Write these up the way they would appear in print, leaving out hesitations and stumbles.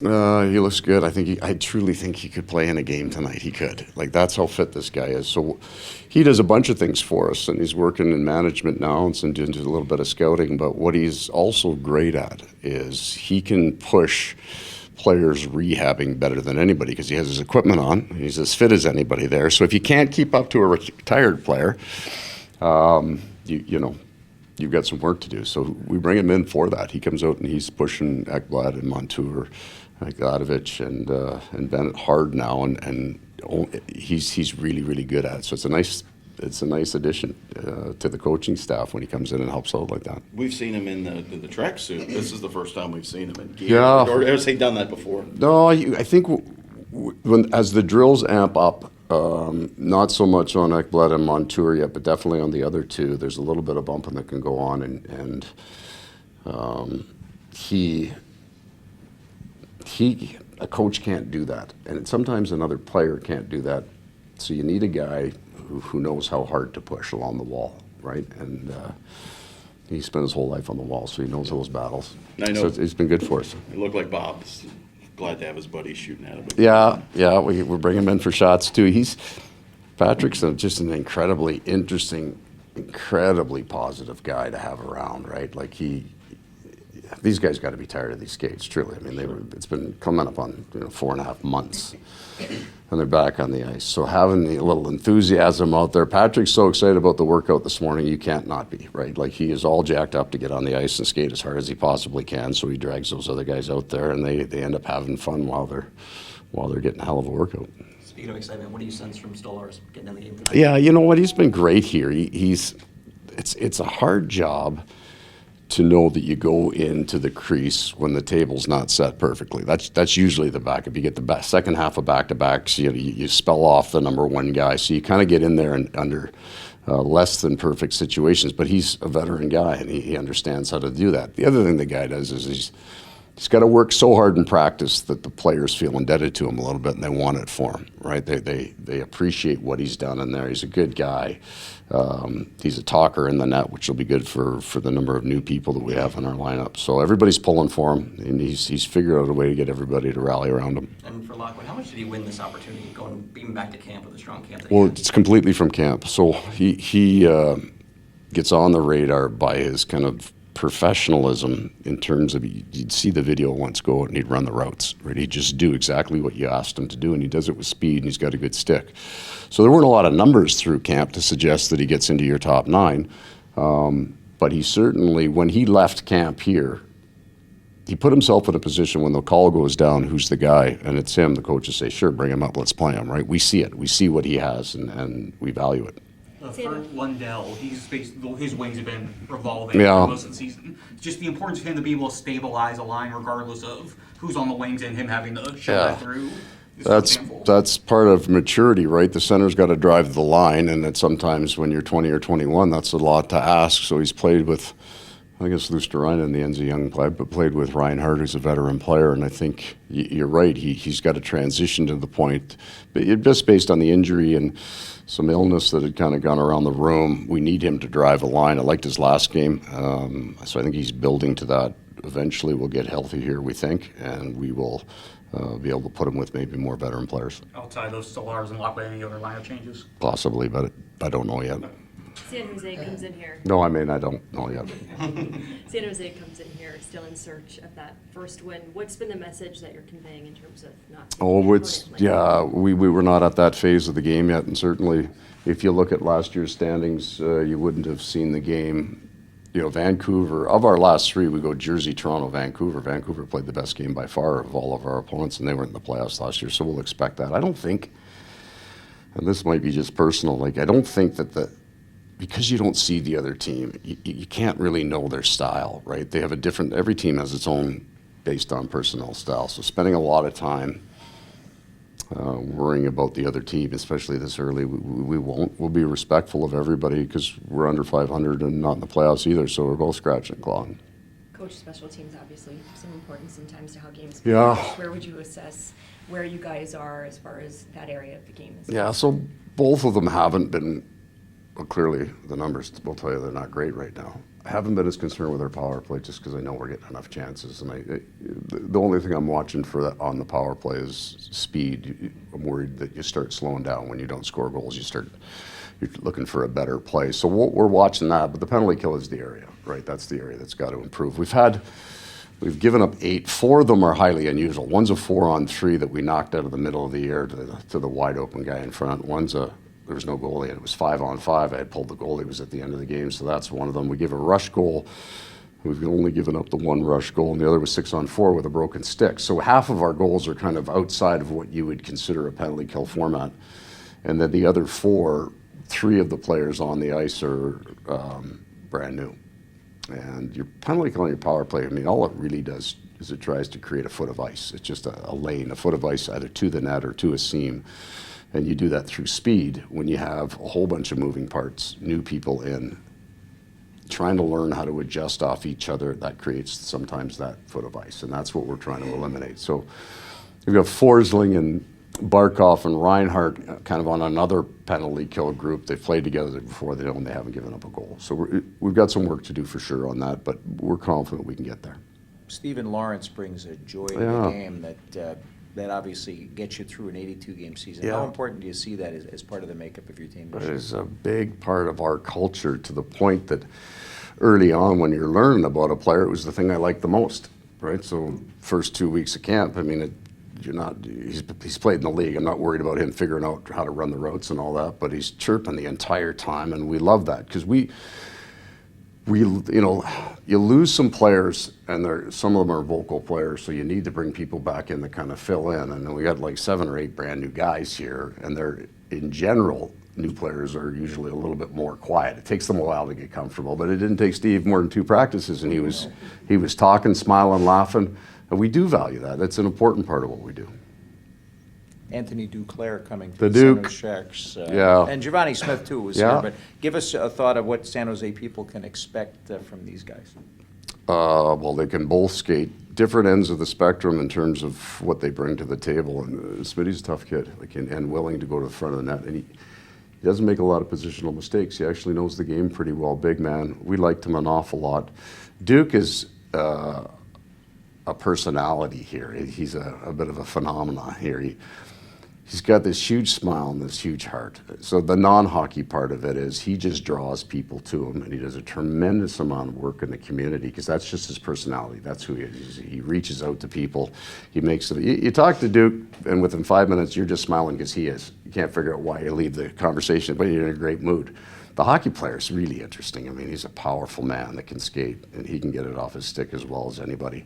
He looks good. I truly think he could play in a game tonight. He could. Like, that's how fit this guy is. So he does a bunch of things for us, and he's working in management now and doing a little bit of scouting. But what he's also great at is he can push players rehabbing better than anybody because he has his equipment on. He's as fit as anybody there. So if you can't keep up to a retired player, you've got some work to do. So we bring him in for that. He comes out and he's pushing Ekblad and Montour, Gadjovich and Bennett hard now, and he's really, really good at it. So it's a nice addition to the coaching staff when he comes in and helps out like that. We've seen him in the tracksuit. This is the first time we've seen him in gear. Yeah. Or has he done that before? No, I think as the drills amp up, not so much on Ekblad and Montour yet, but definitely on the other two. There's a little bit of bumping that can go on, and a coach can't do that, and sometimes another player can't do that. So you need a guy who knows how hard to push along the wall, right? And he spent his whole life on the wall, so he knows those battles. I know. So it's been good for us. It looked like Bob's glad to have his buddy shooting at him. Yeah, we're bringing him in for shots too. Patric's just an incredibly interesting, incredibly positive guy to have around, right? Like these guys got to be tired of these skates, truly. I mean, it's been coming up on 4.5 months, and they're back on the ice. So having a little enthusiasm out there. Patric's so excited about the workout this morning, you can't not be, right? Like, he is all jacked up to get on the ice and skate as hard as he possibly can. So he drags those other guys out there, and they end up having fun while they're getting a hell of a workout. Speaking of excitement, what do you sense from Stolarz getting in the game tonight? Yeah, you know what? He's been great here. It's a hard job to know that you go into the crease when the table's not set perfectly. That's usually the backup. You get the second half of back-to-backs, you spell off the number one guy. So you kind of get in there and under less than perfect situations. But he's a veteran guy, and he understands how to do that. The other thing the guy does is he's got to work so hard in practice that the players feel indebted to him a little bit, and they want it for him, right? They appreciate what he's done in there. He's a good guy. He's a talker in the net, which will be good for the number of new people that we have in our lineup. So everybody's pulling for him, and he's figured out a way to get everybody to rally around him. And for Lockwood, how much did he win this opportunity being back to camp with a strong camp? Well, it's completely from camp. So he gets on the radar by his kind of professionalism in terms of, you'd see the video once go out and he'd run the routes, right? He'd just do exactly what you asked him to do, and he does it with speed, and he's got a good stick. So there weren't a lot of numbers through camp to suggest that he gets into your top 9, but he certainly, when he left camp here, he put himself in a position when the call goes down, who's the guy, and it's him, the coaches say, sure, bring him up, let's play him, right? We see it, we see what he has, and we value it. For Lundell, his wings have been revolving Yeah. for most of the season. Just the importance of him to be able to stabilize a line regardless of who's on the wings and him having to show that through. That's part of maturity, right? The center's got to drive the line, and that sometimes when you're 20 or 21, that's a lot to ask. So he's played with, I guess, Luosterainen, the ends a young player, but played with Reinhardt, who's a veteran player. And I think you're right. He's got to transition to the point, but just based on the injury and some illness that had kind of gone around the room, we need him to drive a line. I liked his last game, so I think he's building to that. Eventually, we'll get healthy here, we think, and we will be able to put him with maybe more veteran players. Outside those Stolarz and Lockwood, any other lineup changes? Possibly, but I don't know yet. San Jose comes in here. No, I don't know yet. San Jose comes in here still in search of that first win. What's been the message that you're conveying in terms of not? We were not at that phase of the game yet, and certainly if you look at last year's standings, you wouldn't have seen the game. Vancouver, of our last 3, we go Jersey, Toronto, Vancouver. Vancouver played the best game by far of all of our opponents, and they were in the playoffs last year, so we'll expect that. I don't think, and this might be just personal, I don't think that because you don't see the other team, you can't really know their style, right? They have every team has its own based on personnel style. So spending a lot of time worrying about the other team, especially this early, we won't. We'll be respectful of everybody because we're under 500 and not in the playoffs either, so we're both scratching and clawing. Coach, special teams obviously some importance sometimes to how games go. Where would you assess where you guys are as far as that area of the game is? Yeah, so both of them haven't been. Well, clearly the numbers will tell you they're not great right now. haven't been as concerned with our power play just because I know we're getting enough chances. And the only thing I'm watching for that on the power play is speed. I'm worried that you start slowing down when you don't score goals. You're looking for a better play. So we're watching that. But the penalty kill is the area, right? That's the area that's got to improve. We've given up 8. 4 of them are highly unusual. One's a 4-on-3 that we knocked out of the middle of the air to the wide open guy in front. There was no goalie, and it was 5-on-5. I had pulled the goalie. It was at the end of the game, so that's one of them. We give a rush goal. We've only given up the 1 rush goal, and the other was 6-on-4 with a broken stick. So half of our goals are kind of outside of what you would consider a penalty kill format. And then the other 4, 3 of the players on the ice are brand new. And your penalty kill on your power play, I mean, all it really does is it tries to create a foot of ice. It's just a lane, a foot of ice either to the net or to a seam. And you do that through speed when you have a whole bunch of moving parts, new people in, trying to learn how to adjust off each other. That creates sometimes that foot of ice, and that's what we're trying to eliminate. So we've got Forsling and Barkov and Reinhart kind of on another penalty kill group. They've played together before. They haven't given up a goal. So we've got some work to do for sure on that, but we're confident we can get there. Steven Lorentz brings a joy to the game that obviously gets you through an 82-game season. Yeah. How important do you see that as part of the makeup of your team? It is a big part of our culture, to the point that early on when you're learning about a player, it was the thing I liked the most, right? So first 2 weeks of camp, I mean, he's played in the league. I'm not worried about him figuring out how to run the routes and all that, but he's chirping the entire time, and we love that because you lose some players, and some of them are vocal players, so you need to bring people back in to kind of fill in. And then we got like 7 or 8 brand new guys here, and they're, in general, new players are usually a little bit more quiet. It takes them a while to get comfortable, but it didn't take Steve more than 2 practices, and he was talking, smiling, laughing, and we do value that. That's an important part of what we do. Anthony Duclair coming The from Duke. San Jose Sharks. Yeah. And Giovanni Smith, too, was Yeah. here. But give us a thought of what San Jose people can expect from these guys. Well, they can both skate different ends of the spectrum in terms of what they bring to the table. And Smitty's a tough kid, and willing to go to the front of the net. And he doesn't make a lot of positional mistakes. He actually knows the game pretty well. Big man. We liked him an awful lot. Duke is a personality here. He's a bit of a phenomenon here. He's got this huge smile and this huge heart. So the non-hockey part of it is he just draws people to him, and he does a tremendous amount of work in the community because that's just his personality. That's who he is. He reaches out to people. He makes it. You talk to Duke, and within 5 minutes, you're just smiling because he is. You can't figure out why you leave the conversation, but you're in a great mood. The hockey player is really interesting. I mean, he's a powerful man that can skate, and he can get it off his stick as well as anybody.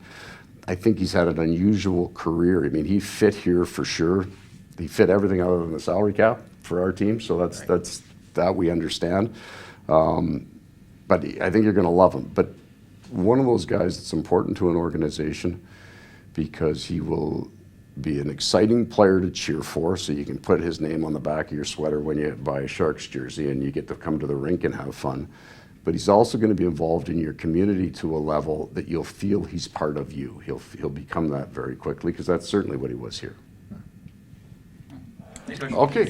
I think he's had an unusual career. I mean, he fit here for sure. He fit everything other than the salary cap for our team, so that's that we understand. But I think you're going to love him. But one of those guys that's important to an organization because he will be an exciting player to cheer for, so you can put his name on the back of your sweater when you buy a Sharks jersey and you get to come to the rink and have fun. But he's also going to be involved in your community to a level that you'll feel he's part of you. He'll become that very quickly because that's certainly what he was here. Next question. Okay.